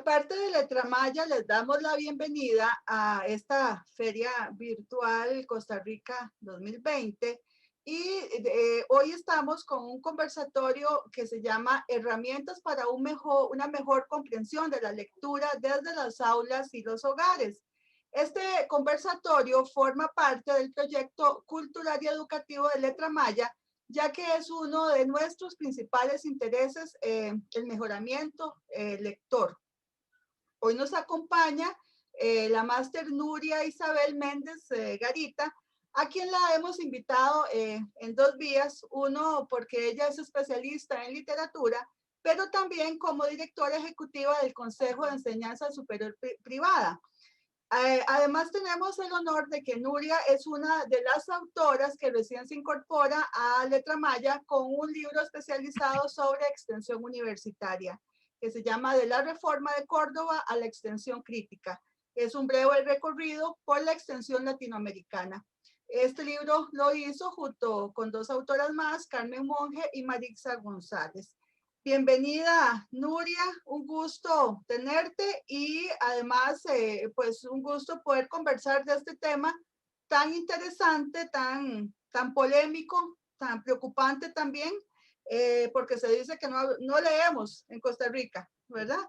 parte de Letramaya, les damos la bienvenida a esta feria virtual Costa Rica 2020 y hoy estamos con un conversatorio que se llama Herramientas para una mejor comprensión de la lectura desde las aulas y los hogares. Este conversatorio forma parte del proyecto cultural y educativo de Letramaya, ya que es uno de nuestros principales intereses, el mejoramiento lector. Hoy nos acompaña la máster Nuria Isabel Méndez Garita, a quien la hemos invitado en dos vías. Uno, porque ella es especialista en literatura, pero también como directora ejecutiva del Consejo de Enseñanza Superior Privada. Además, tenemos el honor de que Nuria es una de las autoras que recién se incorpora a Letramaya con un libro especializado sobre extensión universitaria, que se llama De la Reforma de Córdoba a la Extensión Crítica. Es un breve recorrido por la extensión latinoamericana. Este libro lo hizo junto con dos autoras más, Carmen Monge y Marixa González. Bienvenida, Nuria, un gusto tenerte y además, pues un gusto poder conversar de este tema tan interesante, tan polémico, tan preocupante también, porque se dice que no leemos en Costa Rica, ¿verdad?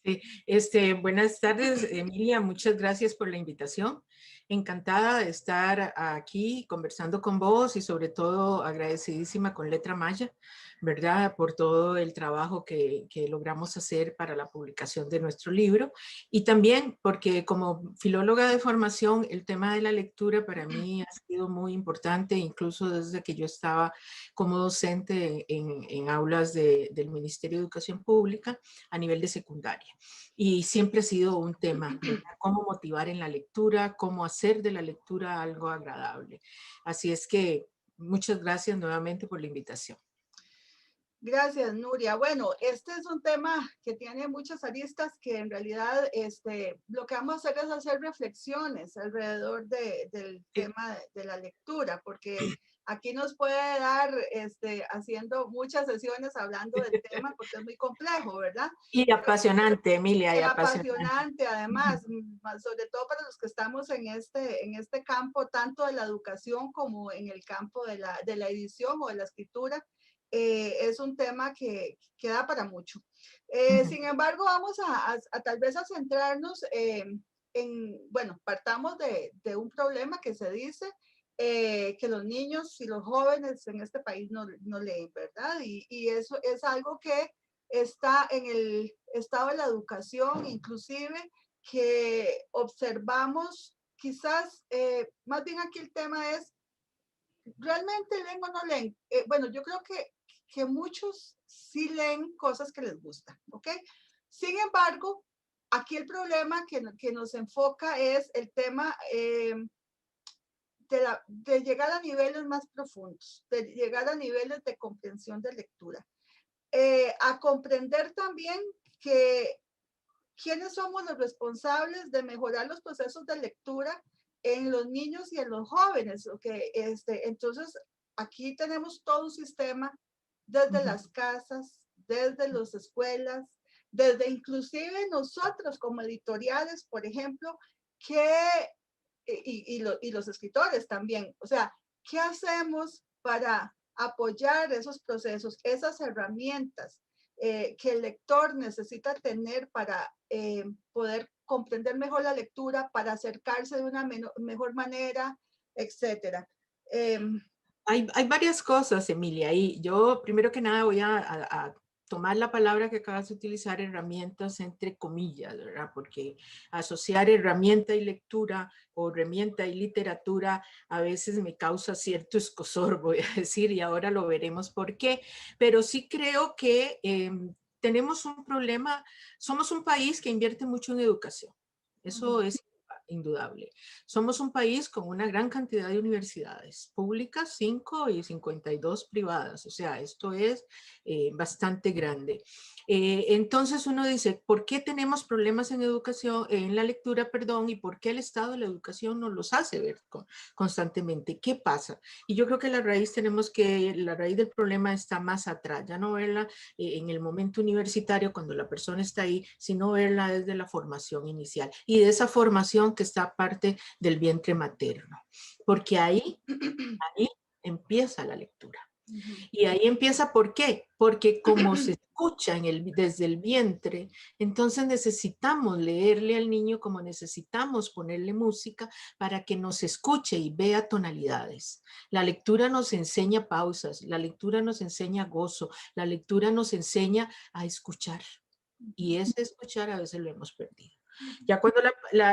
Sí, buenas tardes, Emilia, muchas gracias por la invitación. Encantada de estar aquí conversando con vos y sobre todo agradecidísima con Letramaya, ¿verdad? Por todo el trabajo que logramos hacer para la publicación de nuestro libro y también porque como filóloga de formación el tema de la lectura para mí ha sido muy importante, incluso desde que yo estaba como docente en aulas del Ministerio de Educación Pública a nivel de secundaria. Y siempre ha sido un tema, ¿verdad? Cómo motivar en la lectura, cómo hacer de la lectura algo agradable. Así es que muchas gracias nuevamente por la invitación. Gracias, Nuria. Bueno, este es un tema que tiene muchas aristas que en realidad lo que vamos a hacer es hacer reflexiones alrededor del tema de la lectura, porque aquí nos puede dar haciendo muchas sesiones hablando del tema porque es muy complejo, ¿verdad? Y apasionante, Emilia, Y y apasionante. apasionante además, sobre todo para los que estamos en este campo, tanto de la educación como en el campo de la edición o de la escritura. Es un tema que da para mucho. Sin embargo, vamos a tal vez a centrarnos bueno, partamos de un problema que se dice que los niños y los jóvenes en este país no leen, ¿verdad? Y eso es algo que está en el estado de la educación, inclusive que observamos, quizás, más bien aquí el tema es, ¿realmente leen o no leen? Bueno, yo creo que muchos sí leen cosas que les gustan, ¿ok? Sin embargo, aquí el problema que nos enfoca es el tema de llegar a niveles más profundos, de llegar a niveles de comprensión de lectura. A comprender también que quiénes somos los responsables de mejorar los procesos de lectura en los niños y en los jóvenes. Okay? Entonces, aquí tenemos todo un sistema desde las casas, desde las escuelas, desde inclusive nosotros como editoriales, por ejemplo, y los escritores también. O sea, ¿qué hacemos para apoyar esos procesos, esas herramientas que el lector necesita tener para poder comprender mejor la lectura, para acercarse de una mejor manera, etcétera? Hay varias cosas, Emilia, y yo primero que nada voy a tomar la palabra que acabas de utilizar, herramientas entre comillas, ¿verdad? Porque asociar herramienta y lectura o herramienta y literatura a veces me causa cierto escozor, voy a decir, y ahora lo veremos por qué, pero sí creo que tenemos un problema, somos un país que invierte mucho en educación, eso es. indudable. Somos un país con una gran cantidad de universidades públicas, 5 y 52 privadas, o sea, esto es bastante grande. Entonces uno dice, ¿por qué tenemos problemas en educación, en la lectura, perdón, y por qué el Estado de la educación nos los hace ver constantemente? ¿Qué pasa? Y yo creo que la raíz del problema está más atrás, ya no verla en el momento universitario cuando la persona está ahí, sino verla desde la formación inicial y de esa formación que está parte del vientre materno, porque ahí empieza la lectura. Y ahí empieza, ¿por qué? Porque como se escucha desde el vientre, entonces necesitamos leerle al niño como necesitamos ponerle música para que nos escuche y vea tonalidades. La lectura nos enseña pausas, la lectura nos enseña gozo, la lectura nos enseña a escuchar. Y ese escuchar a veces lo hemos perdido. Ya cuando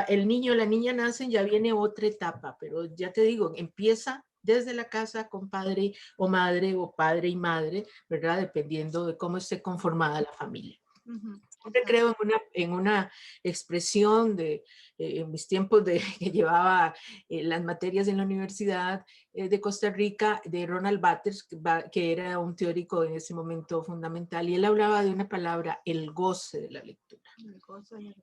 el niño o la niña nacen, ya viene otra etapa, pero ya te digo, empieza desde la casa con padre o padre y madre, ¿verdad? Dependiendo de cómo esté conformada la familia. Siempre creo en una expresión en mis tiempos que llevaba las materias en la Universidad de Costa Rica, de Ronald Batters, que era un teórico en ese momento fundamental, y él hablaba de una palabra, el goce de la lectura.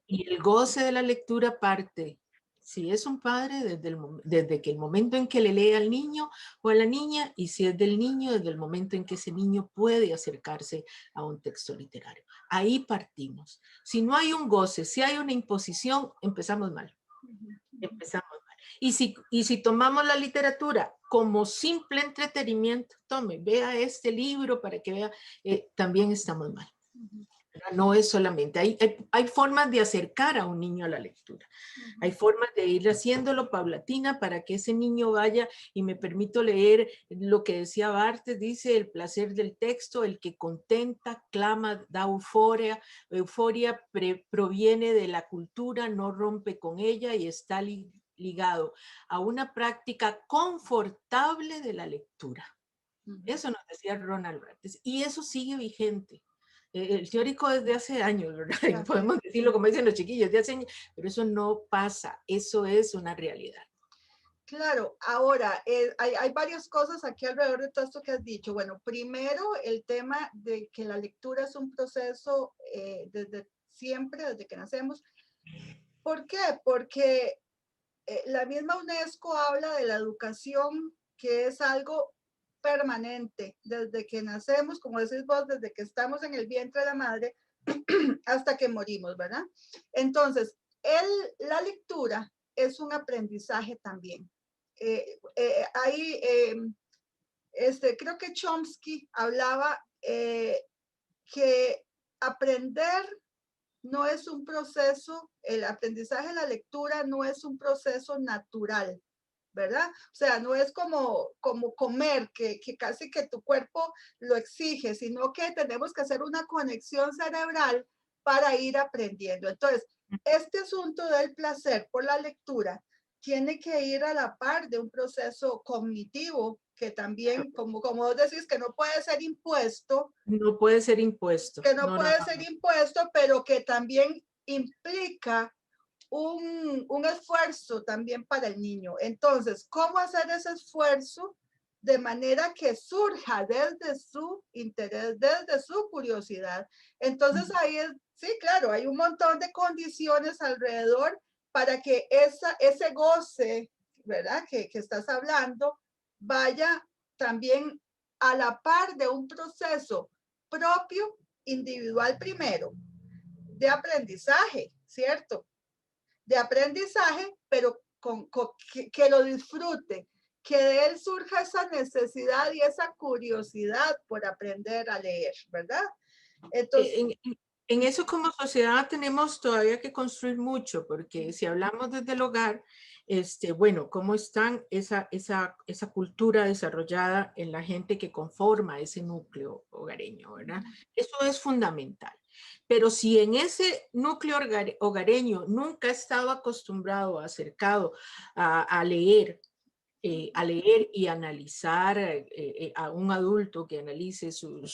Y el goce de la lectura parte, si es un padre, desde que el momento en que le lee al niño o a la niña, y si es del niño, desde el momento en que ese niño puede acercarse a un texto literario. Ahí partimos. Si no hay un goce, si hay una imposición, empezamos mal. Empezamos mal. Y si tomamos la literatura como simple entretenimiento, tome, vea este libro para que vea, también estamos mal. No es solamente, hay formas de acercar a un niño a la lectura. Hay formas de ir haciéndolo paulatina para que ese niño vaya, y me permito leer lo que decía Barthes, dice, el placer del texto, el que contenta, clama, da euforia. Euforia proviene de la cultura, no rompe con ella y está ligado a una práctica confortable de la lectura. Eso nos decía Ronald Barthes, y eso sigue vigente. El teórico desde hace años, ¿verdad? Claro. Podemos decirlo como dicen los chiquillos, de hace años, pero eso no pasa, eso es una realidad. Claro, ahora hay varias cosas aquí alrededor de todo esto que has dicho. Bueno, primero el tema de que la lectura es un proceso desde siempre, desde que nacemos. ¿Por qué? Porque la misma UNESCO habla de la educación, que es algo permanente, desde que nacemos, como decís vos, desde que estamos en el vientre de la madre hasta que morimos, ¿verdad? Entonces, la lectura es un aprendizaje también. Creo que Chomsky hablaba que aprender no es un proceso, el aprendizaje de la lectura no es un proceso natural, ¿verdad? O sea, no es como comer, que casi que tu cuerpo lo exige, sino que tenemos que hacer una conexión cerebral para ir aprendiendo. Entonces, este asunto del placer por la lectura tiene que ir a la par de un proceso cognitivo que también, como vos decís, que no puede ser impuesto. No puede ser impuesto. Que no puede ser impuesto, pero que también implica un esfuerzo también para el niño. Entonces, ¿cómo hacer ese esfuerzo de manera que surja desde su interés, desde su curiosidad? Entonces, ahí es, sí, claro, hay un montón de condiciones alrededor para que ese goce, ¿verdad? Que estás hablando, vaya también a la par de un proceso propio, individual primero, de aprendizaje, ¿cierto? De aprendizaje, pero que lo disfrute, que de él surja esa necesidad y esa curiosidad por aprender a leer, ¿verdad? Entonces, en eso como sociedad tenemos todavía que construir mucho, porque si hablamos desde el hogar, bueno, cómo está esa cultura desarrollada en la gente que conforma ese núcleo hogareño, ¿verdad? Eso es fundamental. Pero si en ese núcleo hogareño nunca ha estado acostumbrado, acercado a leer y analizar a un adulto que analice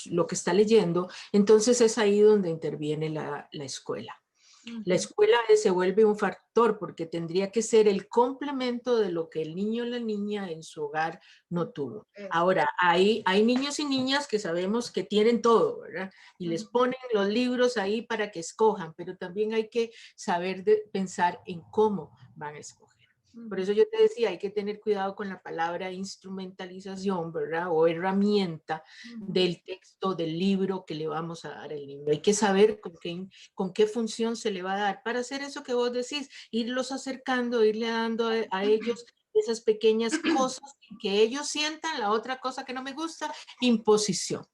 lo que está leyendo, entonces es ahí donde interviene la escuela. La escuela se vuelve un factor porque tendría que ser el complemento de lo que el niño o la niña en su hogar no tuvo. Ahora, hay niños y niñas que sabemos que tienen todo, ¿verdad? Y les ponen los libros ahí para que escojan, pero también hay que saber pensar en cómo van a escoger. Por eso yo te decía, hay que tener cuidado con la palabra instrumentalización, ¿verdad? O herramienta del texto, del libro que le vamos a dar al niño. Hay que saber con qué función se le va a dar para hacer eso que vos decís, irlos acercando, irle dando a ellos esas pequeñas cosas que ellos sientan. La otra cosa que no me gusta, imposición.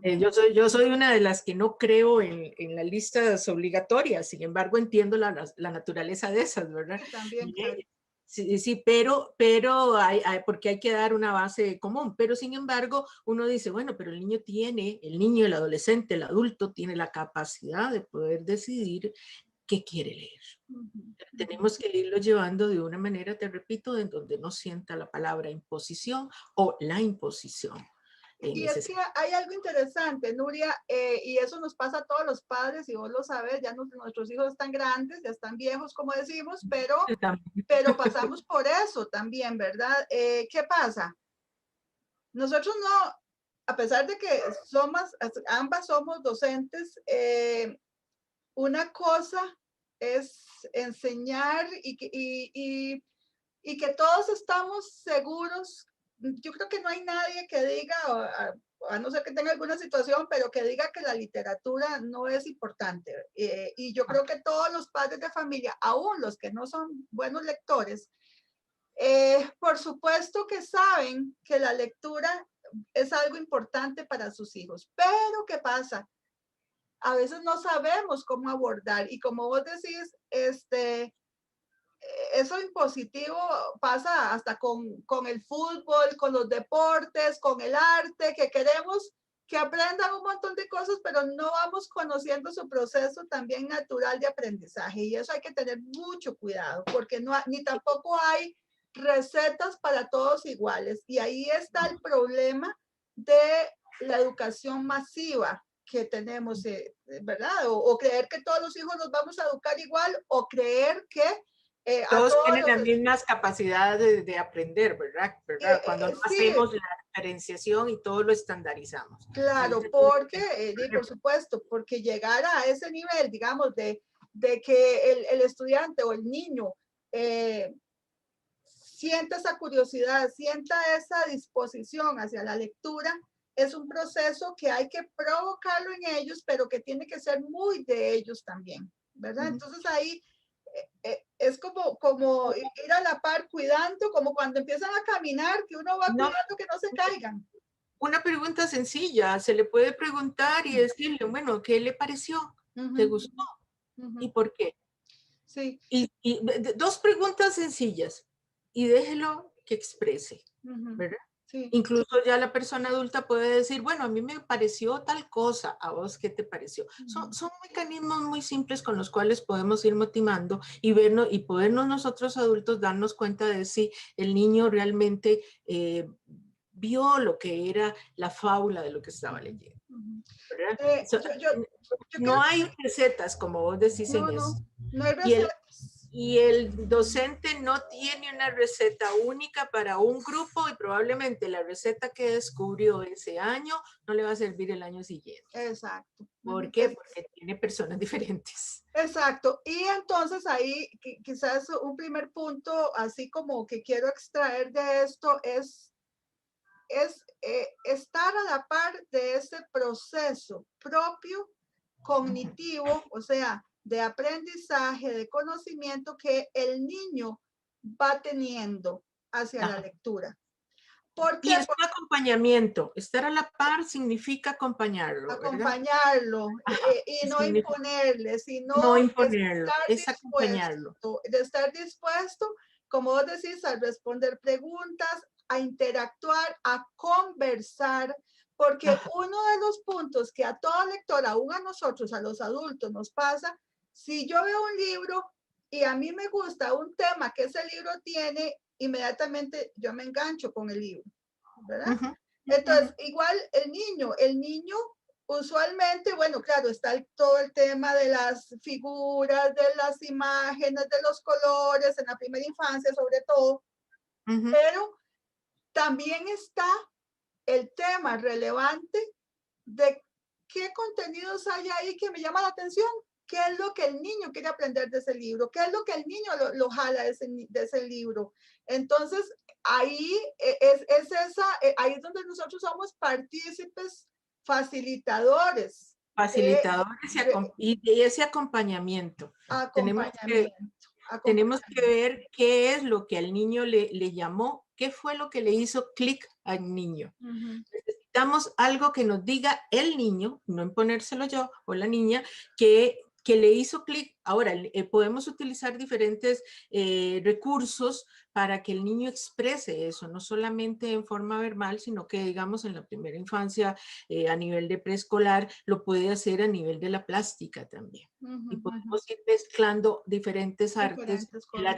Yo soy una de las que no creo en las listas obligatorias, sin embargo entiendo la naturaleza de esas, ¿verdad? Sí, también, claro. Sí, pero porque hay que dar una base común, pero sin embargo uno dice, bueno, pero el niño, el adolescente, el adulto tiene la capacidad de poder decidir qué quiere leer. Tenemos que irlo llevando de una manera, te repito, en donde no sienta la palabra imposición o la imposición. Y es que hay algo interesante, Nuria, y eso nos pasa a todos los padres, y vos lo sabes, ya nuestros hijos están grandes, ya están viejos, como decimos, pero pasamos por eso también, ¿verdad? ¿Qué pasa? Nosotros no, a pesar de que ambas somos docentes, una cosa es enseñar y que todos estamos seguros. Yo creo que no hay nadie que diga, a no ser que tenga alguna situación, pero que diga que la literatura no es importante. Y yo creo que todos los padres de familia, aún los que no son buenos lectores, por supuesto que saben que la lectura es algo importante para sus hijos. Pero ¿qué pasa? A veces no sabemos cómo abordar, y como vos decís, eso impositivo pasa hasta con el fútbol, con los deportes, con el arte, que queremos que aprendan un montón de cosas, pero no vamos conociendo su proceso también natural de aprendizaje, y eso hay que tener mucho cuidado, porque ni tampoco hay recetas para todos iguales, y ahí está el problema de la educación masiva que tenemos, ¿verdad? O creer que todos los hijos los vamos a educar igual, o creer que todos tienen las mismas capacidades de aprender, ¿verdad? Cuando no hacemos la diferenciación y todo lo estandarizamos. Claro, porque, por supuesto, porque llegar a ese nivel, digamos, de que el estudiante o el niño sienta esa curiosidad, sienta esa disposición hacia la lectura, es un proceso que hay que provocarlo en ellos, pero que tiene que ser muy de ellos también, ¿verdad? Entonces ahí es como ir a la par cuidando, como cuando empiezan a caminar, que uno va cuidando que no se caigan. Una pregunta sencilla, se le puede preguntar y decirle, bueno, ¿qué le pareció? ¿Te gustó? ¿Y por qué? Sí. Y dos preguntas sencillas y déjelo que exprese, ¿verdad? Sí. Incluso ya la persona adulta puede decir, bueno, a mí me pareció tal cosa, ¿a vos qué te pareció? Son mecanismos muy simples con los cuales podemos ir motivando y vernos y podernos nosotros adultos darnos cuenta de si el niño realmente vio lo que era la fábula de lo que estaba leyendo. No hay recetas, como vos decís en eso. No hay recetas. Y el docente no tiene una receta única para un grupo, y probablemente la receta que descubrió ese año no le va a servir el año siguiente. Exacto. ¿Por qué? Porque tiene personas diferentes. Exacto. Y entonces ahí quizás un primer punto, así como que quiero extraer de esto, es estar a la par de ese proceso propio cognitivo, o sea, de aprendizaje, de conocimiento que el niño va teniendo hacia la lectura. ¿Por qué? Y es un acompañamiento. Estar a la par significa acompañarlo, acompañarlo, y no imponerle, sino no imponerlo, es acompañarlo. De estar dispuesto, como vos decís, a responder preguntas, a interactuar, a conversar, porque uno de los puntos que a todo lector, aún a nosotros, a los adultos, nos pasa, si yo veo un libro y a mí me gusta un tema que ese libro tiene, inmediatamente yo me engancho con el libro, ¿verdad? Entonces, igual el niño, usualmente, bueno, claro, está todo el tema de las figuras, de las imágenes, de los colores, en la primera infancia sobre todo, pero también está el tema relevante de qué contenidos hay ahí que me llama la atención, qué es lo que el niño quiere aprender de ese libro, qué es lo que el niño lo jala de ese libro. Entonces, ahí ahí es donde nosotros somos partícipes, facilitadores Facilitadores de y ese acompañamiento. acompañamiento. Tenemos que Acompañamiento. ver qué es lo que al niño le llamó, qué fue lo que le hizo clic al niño. Necesitamos algo que nos diga el niño, no imponérselo yo o la niña, que le hizo clic. Ahora, podemos utilizar diferentes recursos para que el niño exprese eso, no solamente en forma verbal, sino que, digamos, en la primera infancia, a nivel de preescolar, lo puede hacer a nivel de la plástica también. Y podemos ir mezclando diferentes artes, Diferentes cosas.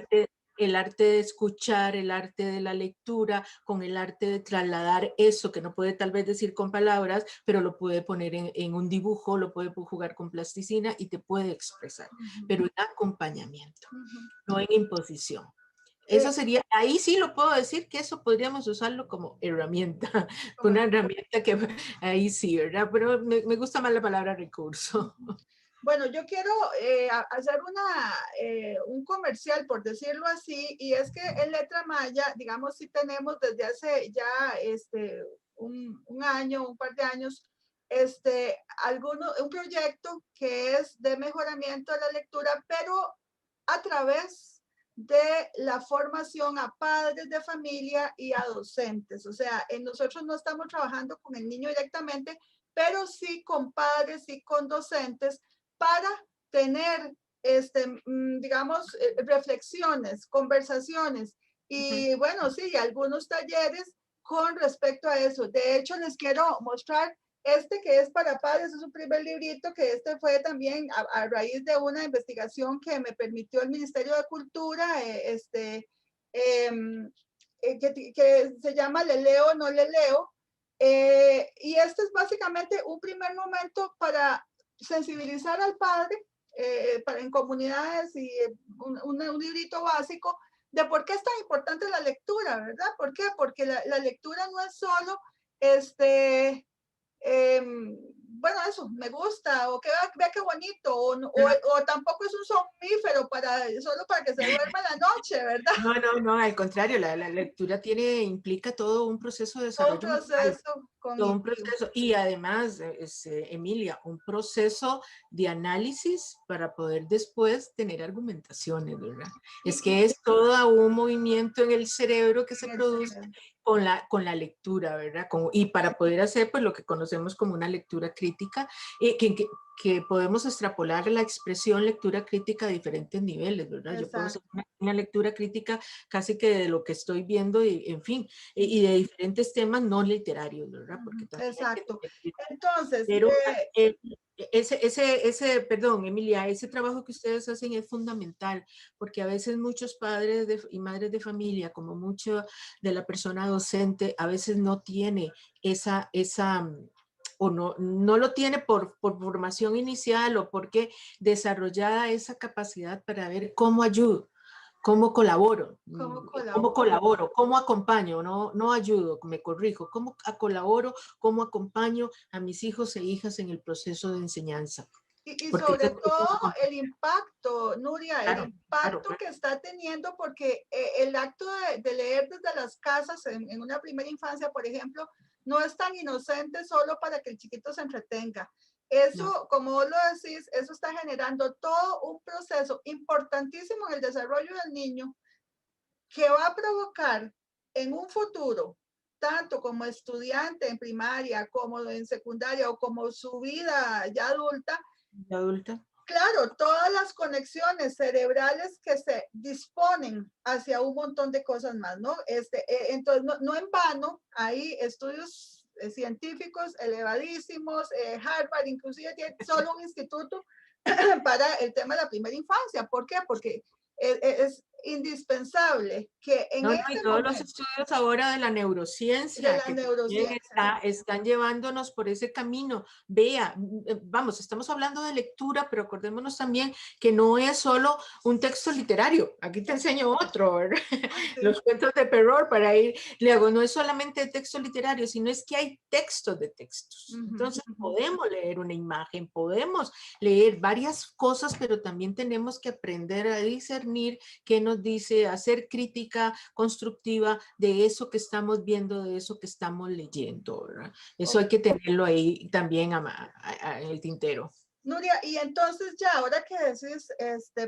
el arte de escuchar, el arte de la lectura, con el arte de trasladar eso que no puede tal vez decir con palabras, pero lo puede poner en un dibujo, lo puede jugar con plasticina y te puede expresar, pero en acompañamiento, no en imposición. Eso sería, ahí sí lo puedo decir que eso podríamos usarlo como herramienta, una herramienta que ahí sí, ¿verdad? Pero me gusta más la palabra recurso. Bueno, yo quiero hacer un comercial, por decirlo así, y es que en Letra Maya, digamos, sí tenemos desde hace ya un año, un par de años, un proyecto que es de mejoramiento de la lectura, pero a través de la formación a padres de familia y a docentes. O sea, nosotros no estamos trabajando con el niño directamente, pero sí con padres y con docentes para tener, digamos, reflexiones, conversaciones y bueno, sí, algunos talleres con respecto a eso. De hecho, les quiero mostrar que es para padres, es un primer librito que fue también a raíz de una investigación que me permitió el Ministerio de Cultura, que se llama Le leo, no le leo. Y es básicamente un primer momento para sensibilizar al padre en comunidades y un librito básico de por qué es tan importante la lectura, ¿verdad? ¿Por qué? Porque la lectura no es solo bueno, eso, me gusta, o que vea qué bonito, o tampoco es un somnífero solo para que se duerma la noche, ¿verdad? No, al contrario, la lectura implica todo un proceso de Todo un desarrollo mental. proceso Todo un cognitivo. proceso y además, Emilia, un proceso de análisis para poder después tener argumentaciones, ¿verdad? Es que es todo un movimiento en el cerebro que se produce con la lectura, ¿verdad? Y para poder hacer pues lo que conocemos como una lectura crítica, que podemos extrapolar la expresión lectura crítica a diferentes niveles, ¿verdad? Yo puedo hacer una lectura crítica casi que de lo que estoy viendo, y, en fin, y de diferentes temas no literarios, ¿verdad? Porque también exacto. Entonces, pero perdón, Emilia, ese trabajo que ustedes hacen es fundamental, porque a veces muchos padres y madres de familia, como mucho de la persona docente, a veces no tiene o no lo tiene por formación inicial o porque desarrollada esa capacidad para ver cómo ayudo. ¿Cómo colaboro? ¿Cómo acompaño? No ayudo, me corrijo. ¿Cómo colaboro? ¿Cómo acompaño a mis hijos e hijas en el proceso de enseñanza? Y Porque sobre todo el impacto, Nuria, el claro. impacto que está teniendo, porque el acto de leer desde las casas en una primera infancia, por ejemplo, no es tan inocente solo para que el chiquito se entretenga. Eso, como vos lo decís, eso está generando todo un proceso importantísimo en el desarrollo del niño que va a provocar en un futuro, tanto como estudiante en primaria, como en secundaria o como su vida ya adulta, claro, todas las conexiones cerebrales que se disponen hacia un montón de cosas más, ¿no? Entonces, no en vano, hay estudios científicos elevadísimos, Harvard inclusive tiene solo un instituto para el tema de la primera infancia. ¿Por qué? Porque indispensable que en No, no, y este todos los momento estudios ahora de la de neurociencia la que también neurociencia, están llevándonos por ese camino. Vea, vamos, estamos hablando de lectura, pero acordémonos también que no es solo un texto literario. Aquí te enseño otro, ¿verdad? sí, Los cuentos de Perrault para ir, luego no es solamente texto literario, sino es que hay textos de textos. ujú, Entonces ujú. podemos leer una imagen, podemos leer varias cosas, pero también tenemos que aprender a discernir qué nos dice, hacer crítica constructiva de eso que estamos viendo, de eso que estamos leyendo, ¿verdad? Eso Ok. hay que tenerlo ahí también en el tintero. Nuria, y entonces ya ahora que decís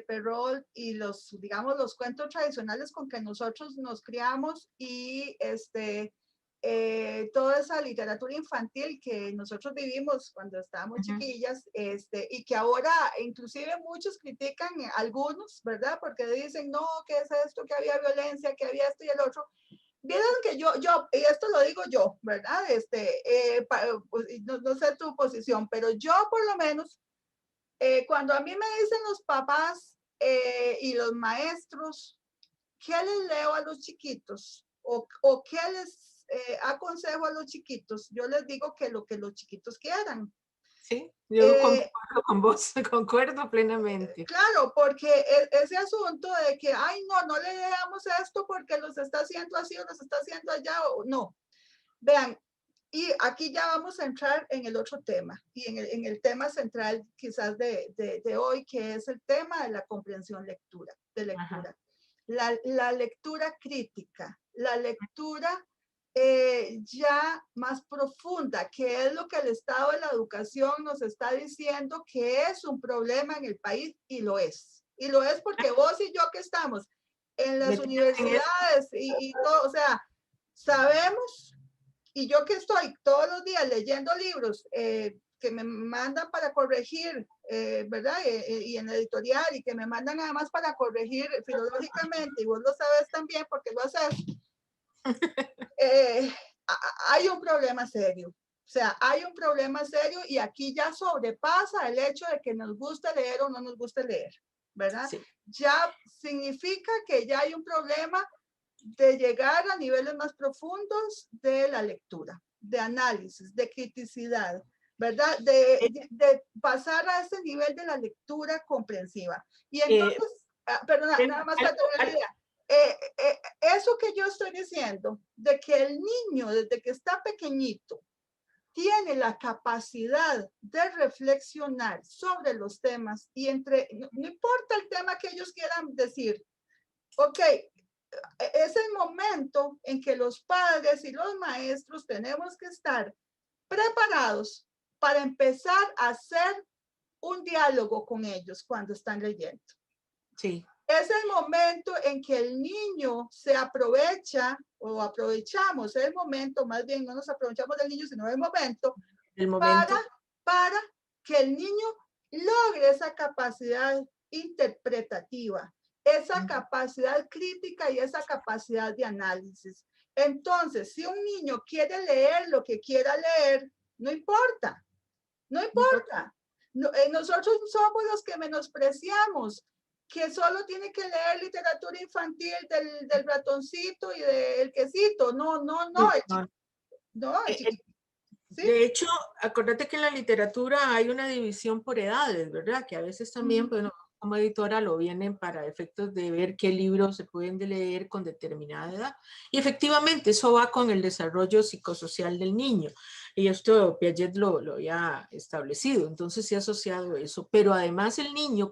Perrault y los, digamos, los cuentos tradicionales con que nosotros nos criamos y toda esa literatura infantil que nosotros vivimos cuando estábamos Ujú. chiquillas, y que ahora inclusive muchos critican, algunos, ¿verdad? Porque dicen, no, ¿qué es esto? Que había violencia, que había esto y el otro. Vieron que y esto lo digo yo, ¿verdad? Pues, no, no sé tu posición, pero yo por lo menos cuando a mí me dicen los papás y los maestros, ¿qué les leo a los chiquitos? O qué les aconsejo a los chiquitos? Yo les digo que lo que los chiquitos quieran. Sí, yo Eh, concuerdo con vos, concuerdo plenamente. claro, porque ese asunto de que, ay, no, no le dejamos esto porque los está haciendo así o los está haciendo allá, o no. Vean, y aquí ya vamos a entrar en el otro tema y en el tema central quizás de hoy, que es el tema de la comprensión de Ajá. lectura. La lectura crítica, la lectura ya más profunda, que es lo que el Estado de la Educación nos está diciendo que es un problema en el país y lo es. Y lo es porque vos y yo que estamos en las Metidas en eso. universidades y todo, o sea, sabemos y yo que estoy todos los días leyendo libros que me mandan para corregir, ¿verdad? Y en editorial y que me mandan además para corregir filológicamente, y vos lo sabes también porque lo haces, eh, hay un problema serio. O sea, hay un problema serio y aquí ya sobrepasa el hecho de que nos guste leer o no nos guste leer, ¿verdad? Sí. Ya significa que ya hay un problema de llegar a niveles más profundos de la lectura, de análisis, de criticidad, ¿verdad? De pasar a ese nivel de la lectura comprensiva. Y Eh, entonces, perdona, nada más para tener la idea, eso que yo estoy diciendo, de que el niño desde que está pequeñito tiene la capacidad de reflexionar sobre los temas y no importa el tema que ellos quieran decir, ok, es el momento en que los padres y los maestros tenemos que estar preparados para empezar a hacer un diálogo con ellos cuando están leyendo. sí. Es el momento en que el niño se aprovecha o aprovechamos el momento, más bien no nos aprovechamos del niño, sino del momento, El para, momento. para que el niño logre esa capacidad interpretativa, esa capacidad crítica y esa capacidad de análisis. Entonces, si un niño quiere leer lo que quiera leer, no importa, no importa. No, nosotros somos los que menospreciamos que solo tiene que leer literatura infantil del ratoncito y del quesito. No, no, no, No, no, el eh, chiquito. ¿Sí? De hecho, acuérdate que en la literatura hay una división por edades, ¿verdad? Que a veces también, bueno, como editora lo vienen para efectos de ver qué libros se pueden leer con determinada edad. Y efectivamente, eso va con el desarrollo psicosocial del niño. Y esto Piaget lo había establecido, entonces se ha asociado eso. Pero además el niño,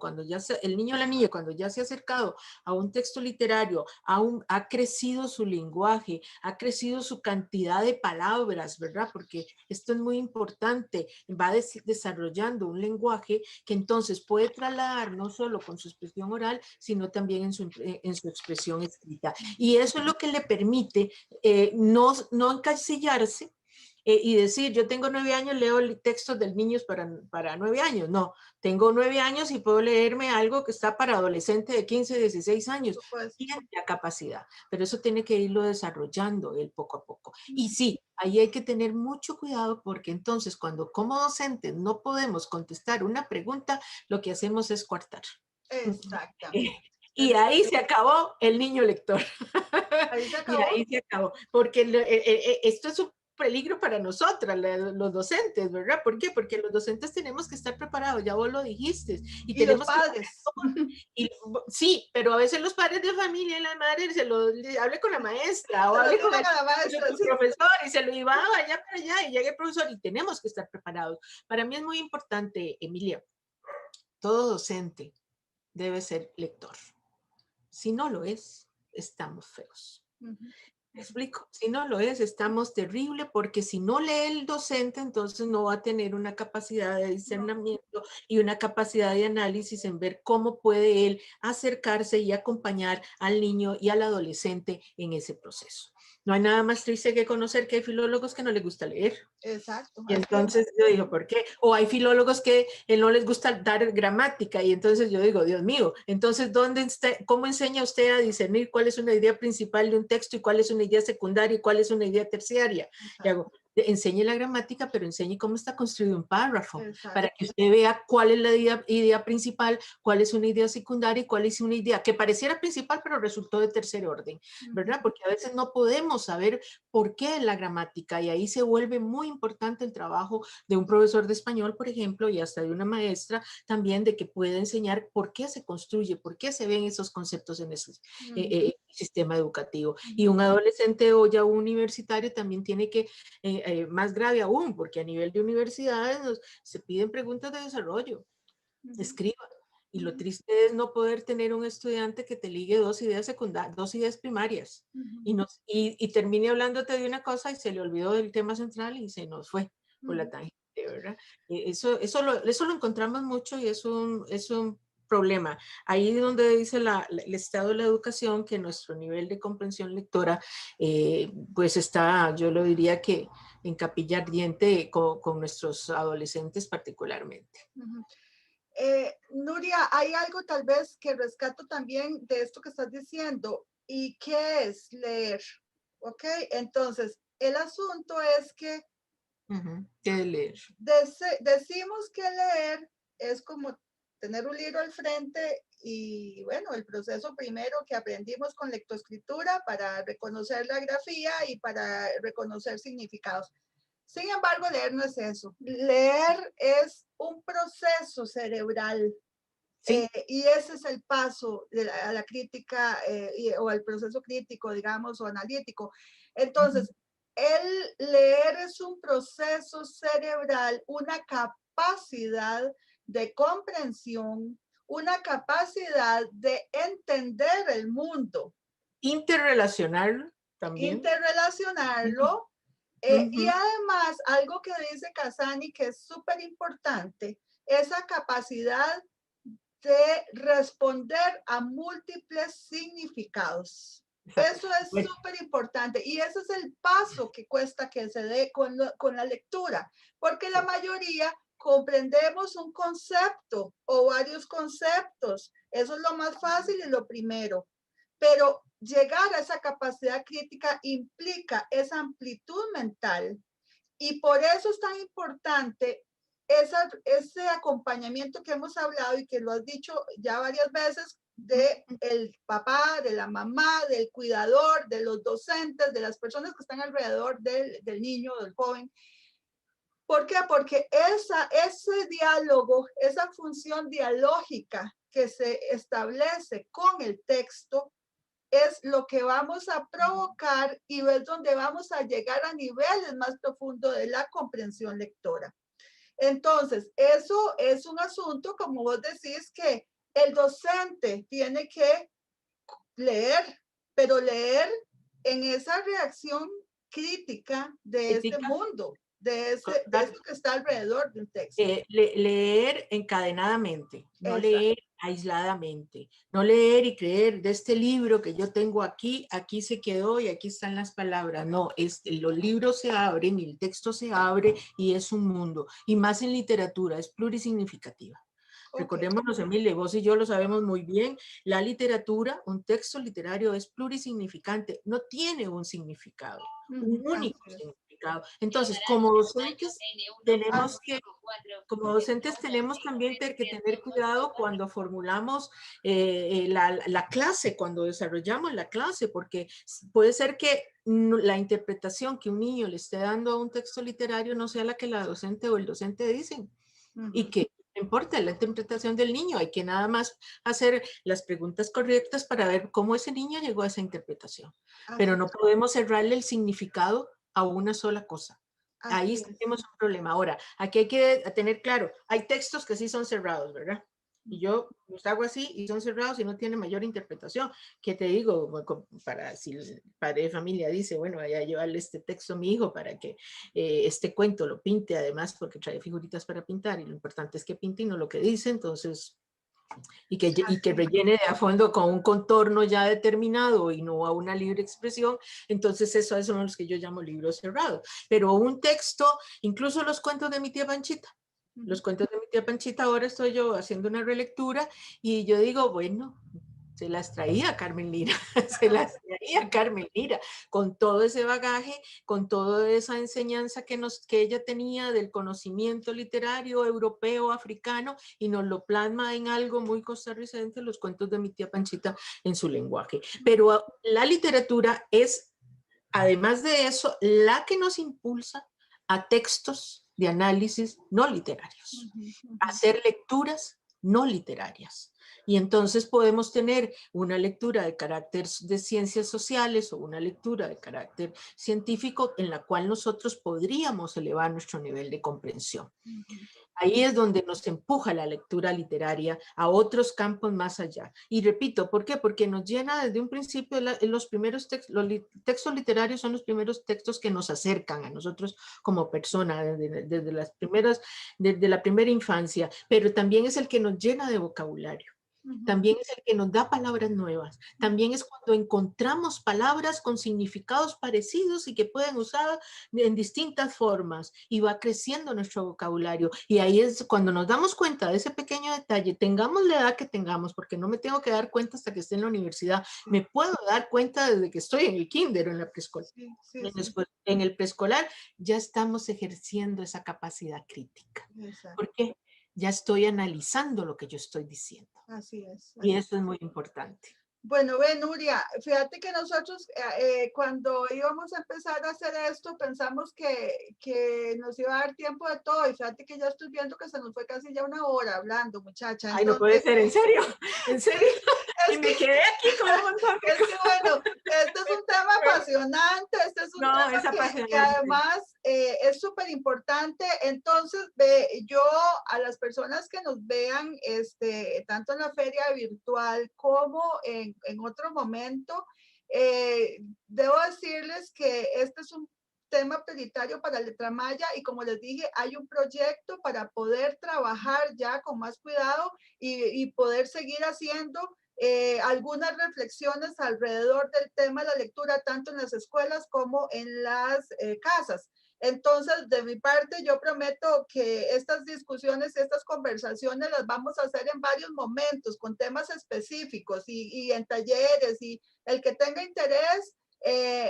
el niño o la niña, cuando ya se ha acercado a un texto literario, ha crecido su lenguaje, ha crecido su cantidad de palabras, ¿verdad? Porque esto es muy importante, va desarrollando un lenguaje que entonces puede trasladar no solo con su expresión oral, sino también en su expresión escrita. Y eso es lo que le permite no encasillarse y decir, yo tengo 9 años, leo textos de niños para 9 años. No, tengo 9 años y puedo leerme algo que está para adolescente de 15, 16 años. Pues, Tiene la capacidad, pero eso tiene que irlo desarrollando él poco a poco. Y sí, ahí hay que tener mucho cuidado porque entonces cuando como docentes no podemos contestar una pregunta, lo que hacemos es coartar. exactamente. Y ahí se acabó el niño lector. Ahí se Y acabó. ahí se acabó. Porque esto es un peligro para nosotras, los docentes, ¿verdad? ¿Por qué? Porque los docentes tenemos que estar preparados, ya vos lo dijiste, y Y los tenemos que padres. y, sí, pero a veces los padres de familia, la madre, hable con la maestra o Se lo hable con dicen el, a la maestra, con el sí. profesor y se lo iba allá para allá y llega el profesor y tenemos que estar preparados. Para mí es muy importante, Emilia, todo docente debe ser lector. Si no lo es, estamos feos. ¿Me explico? Si no lo es, estamos terrible porque si no lee el docente, entonces no va a tener una capacidad de discernimiento y una capacidad de análisis en ver cómo puede él acercarse y acompañar al niño y al adolescente en ese proceso. No hay nada más triste que conocer que hay filólogos que no les gusta leer. Exacto, Y así es. entonces yo digo, ¿por qué? O hay filólogos que no les gusta dar gramática y entonces yo digo, Dios mío, entonces ¿cómo enseña usted a discernir cuál es una idea principal de un texto y cuál es una idea secundaria y cuál es una idea terciaria? Y hago, enseñe la gramática, pero enseñe cómo está construido un párrafo, para que usted vea cuál es la idea principal, cuál es una idea secundaria y cuál es una idea que pareciera principal, pero resultó de tercer orden, ¿verdad? Porque a veces no podemos saber por qué la gramática y ahí se vuelve muy importante el trabajo de un profesor de español, por ejemplo, y hasta de una maestra también, de que pueda enseñar por qué se construye, por qué se ven esos conceptos en ese sistema educativo. Y un adolescente o ya un universitario también tiene que, más grave aún, porque a nivel de universidades se piden preguntas de desarrollo, escriba. Y lo triste es no poder tener un estudiante que te ligue dos ideas secundarias, dos ideas primarias, y termine hablándote de una cosa y se le olvidó del tema central y se nos fue por la tangente, ¿verdad? Eso lo encontramos mucho y es un problema. Ahí es donde dice el estado de la educación que nuestro nivel de comprensión lectora pues está, yo lo diría que en capilla ardiente con nuestros adolescentes particularmente. Nuria, hay algo tal vez que rescato también de esto que estás diciendo. ¿Y qué es leer? ¿Ok? Entonces, el asunto es que ¿Qué leer? decimos que leer es como tener un libro al frente y bueno, el proceso primero que aprendimos con lectoescritura para reconocer la grafía y para reconocer significados. Sin embargo, leer no es eso. Leer es un proceso cerebral. Sí. Y ese es el paso a la crítica o al proceso crítico, digamos, o analítico. Entonces, el leer es un proceso cerebral, una capacidad de comprensión, una capacidad de entender el mundo. Interrelacionarlo también. Interrelacionarlo. Y además, algo que dice Casani que es súper importante, esa capacidad de responder a múltiples significados. Exacto. Eso es súper importante y ese es el paso que cuesta que se dé con la lectura, porque la mayoría comprendemos un concepto o varios conceptos. Eso es lo más fácil y lo primero. Pero llegar a esa capacidad crítica implica esa amplitud mental y por eso es tan importante ese acompañamiento que hemos hablado y que lo has dicho ya varias veces de el papá, de la mamá, del cuidador, de los docentes, de las personas que están alrededor del niño, del joven. ¿Por qué? Porque ese diálogo, esa función dialógica que se establece con el texto es lo que vamos a provocar y es donde vamos a llegar a niveles más profundos de la comprensión lectora. Entonces, eso es un asunto, como vos decís, que el docente tiene que leer, pero leer en esa reacción crítica de este mundo, de esto que está alrededor de un texto. Leer encadenadamente, no Exacto. leer aisladamente, no leer y creer de este libro que yo tengo aquí, aquí se quedó y aquí están las palabras. No, los libros se abren y el texto se abre y es un mundo. Y más en literatura, es plurisignificativa. Okay. Recordémonos, Emilia, vos y yo lo sabemos muy bien, la literatura, un texto literario es plurisignificante, no tiene un significado, un único significado. complicado. Entonces, como docentes tenemos que, como docentes tenemos también que tener cuidado cuando formulamos la clase, cuando desarrollamos la clase, porque puede ser que la interpretación que un niño le esté dando a un texto literario no sea la que la docente o el docente dicen. Y que no importa la interpretación del niño, hay que nada más hacer las preguntas correctas para ver cómo ese niño llegó a esa interpretación. Pero no podemos cerrarle el significado a una sola cosa. Ahí tenemos un problema. Ahora, aquí hay que tener claro, hay textos que sí son cerrados, ¿verdad? Y yo los hago así y son cerrados y no tienen mayor interpretación. ¿Qué te digo? Para si el padre de familia dice, bueno, vaya a llevarle este texto a mi hijo para que este cuento lo pinte, además, porque trae figuritas para pintar y lo importante es que pinte y no lo que dice, entonces, y que rellene de a fondo con un contorno ya determinado y no a una libre expresión, entonces eso son los que yo llamo libros cerrados. Pero un texto, incluso los cuentos de mi tía Panchita, los cuentos de mi tía Panchita, ahora estoy yo haciendo una relectura y yo digo, bueno, se las traía Carmen Lira, se las traía Carmen Lira, con todo ese bagaje, con toda esa enseñanza que ella tenía del conocimiento literario europeo, africano, y nos lo plasma en algo muy costarricense, los cuentos de mi tía Panchita en su lenguaje. Pero la literatura es, además de eso, la que nos impulsa a textos de análisis no literarios, a hacer lecturas no literarias. Y entonces podemos tener una lectura de carácter de ciencias sociales o una lectura de carácter científico en la cual nosotros podríamos elevar nuestro nivel de comprensión. Ahí es donde nos empuja la lectura literaria a otros campos más allá. Y repito, ¿por qué? Porque nos llena desde un principio, los primeros textos, los textos literarios son los primeros textos que nos acercan a nosotros como personas, desde desde la primera infancia, pero también es el que nos llena de vocabulario. También es el que nos da palabras nuevas. También es cuando encontramos palabras con significados parecidos y que pueden usar en distintas formas y va creciendo nuestro vocabulario. Y ahí es cuando nos damos cuenta de ese pequeño detalle, tengamos la edad que tengamos, porque no me tengo que dar cuenta hasta que esté en la universidad. Me puedo dar cuenta desde que estoy en el kinder o en la preescolar. En el preescolar ya estamos ejerciendo esa capacidad crítica. ¿Por qué? Ya estoy analizando lo que yo estoy diciendo. Así es. Y eso es muy importante. Bueno, Nuria, fíjate que nosotros cuando íbamos a empezar a hacer esto pensamos que nos iba a dar tiempo de todo y fíjate que ya estoy viendo que se nos fue casi ya una hora hablando, muchacha. Entonces, ay, no puede ser, ¿en serio? ¿En serio? Sí, y me quedé aquí con un montón de cosas. Bueno, este es un tema apasionante, este es un tema que además es súper importante. Entonces, yo a las personas que nos vean, tanto en la feria virtual como en otro momento, debo decirles que este es un tema prioritario para Letra Maya y como les dije, hay un proyecto para poder trabajar ya con más cuidado y poder seguir haciendo algunas reflexiones alrededor del tema de la lectura, tanto en las escuelas como en las casas. Entonces, de mi parte, yo prometo que estas discusiones, estas conversaciones las vamos a hacer en varios momentos, con temas específicos y en talleres, y el que tenga interés,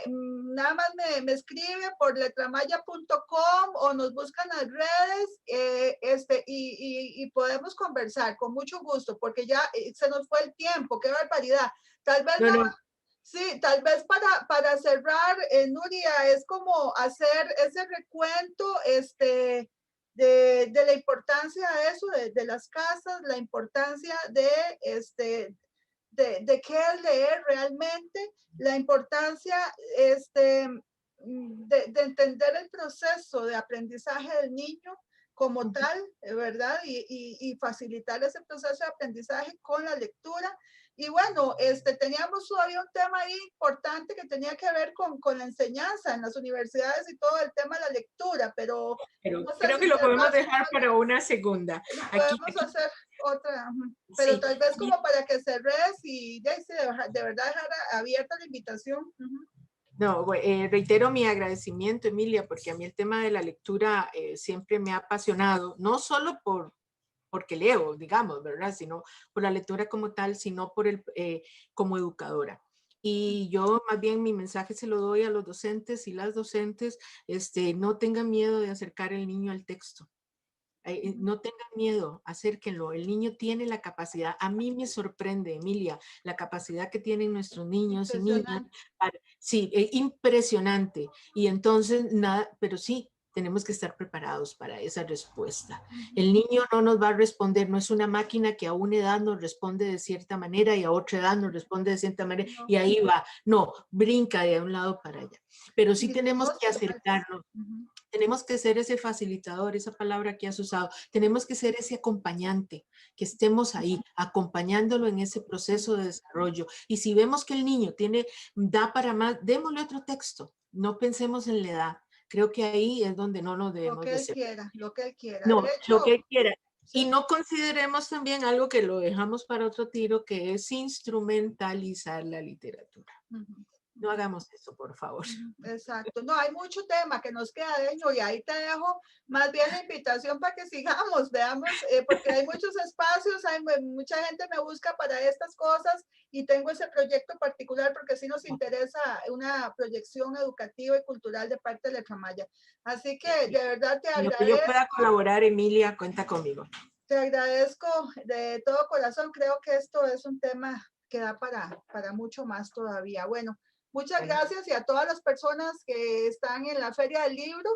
nada más me escribe por letramaya.com o nos buscan en redes y podemos conversar con mucho gusto, porque ya se nos fue el tiempo, qué barbaridad. Tal vez no. Sí, tal vez para cerrar, Nuria, es como hacer ese recuento de la importancia de eso, de las casas, la importancia de qué es leer realmente, la importancia de entender el proceso de aprendizaje del niño como tal, ¿verdad? Y facilitar ese proceso de aprendizaje con la lectura. Y bueno, teníamos todavía un tema ahí importante que tenía que ver con la enseñanza en las universidades y todo el tema de la lectura, pero no sé creo si que lo podemos dejar para una segunda. Podemos hacer otra, pero sí, tal vez como para que cerres y de verdad dejar abierta la invitación. No, reitero mi agradecimiento, Emilia, porque a mí el tema de la lectura siempre me ha apasionado, no solo porque leo, digamos, ¿verdad? Sino por la lectura como tal, sino por como educadora. Y yo más bien mi mensaje se lo doy a los docentes y las docentes, no tengan miedo de acercar el niño al texto. No tengan miedo, acérquenlo. El niño tiene la capacidad. A mí me sorprende, Emilia, la capacidad que tienen nuestros niños y niñas. Impresionante. Sí, impresionante. Y entonces, nada, pero sí, tenemos que estar preparados para esa respuesta. El niño no nos va a responder, no es una máquina que a una edad nos responde de cierta manera y a otra edad nos responde de cierta manera No. y ahí va. No, brinca de un lado para allá. Pero sí Y tenemos no que se puede. acercarnos. Tenemos que ser ese facilitador, esa palabra que has usado. Tenemos que ser ese acompañante, que estemos ahí, acompañándolo en ese proceso de desarrollo. Y si vemos que el niño da para más, démosle otro texto. No pensemos en la edad. Creo que ahí es donde no nos Lo debemos que de él ser. quiera, lo que él quiera. No, De lo que hecho, él quiera. Y sí. no consideremos también algo que lo dejamos para otro tiro, que es instrumentalizar la literatura. No hagamos eso, por favor. Exacto. No, hay mucho tema que nos queda, Deño, y ahí te dejo más bien la invitación para que sigamos, veamos, porque hay muchos espacios, mucha gente me busca para estas cosas y tengo ese proyecto particular porque sí nos interesa una proyección educativa y cultural de parte de Letramaya. Así que de verdad te En lo que yo pueda agradezco. colaborar, Emilia, cuenta conmigo. Te agradezco de todo corazón. Creo que esto es un tema que da para mucho más todavía. Bueno, muchas gracias y a todas las personas que están en la Feria del Libro.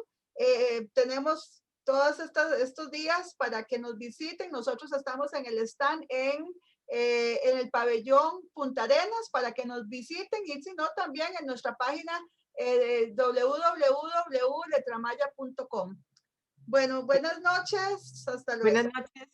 Tenemos todos estos días para que nos visiten. Nosotros estamos en el stand en el pabellón Punta Arenas para que nos visiten y si no también en nuestra página www.letramaya.com. Bueno, buenas noches. Hasta luego. Buenas noches.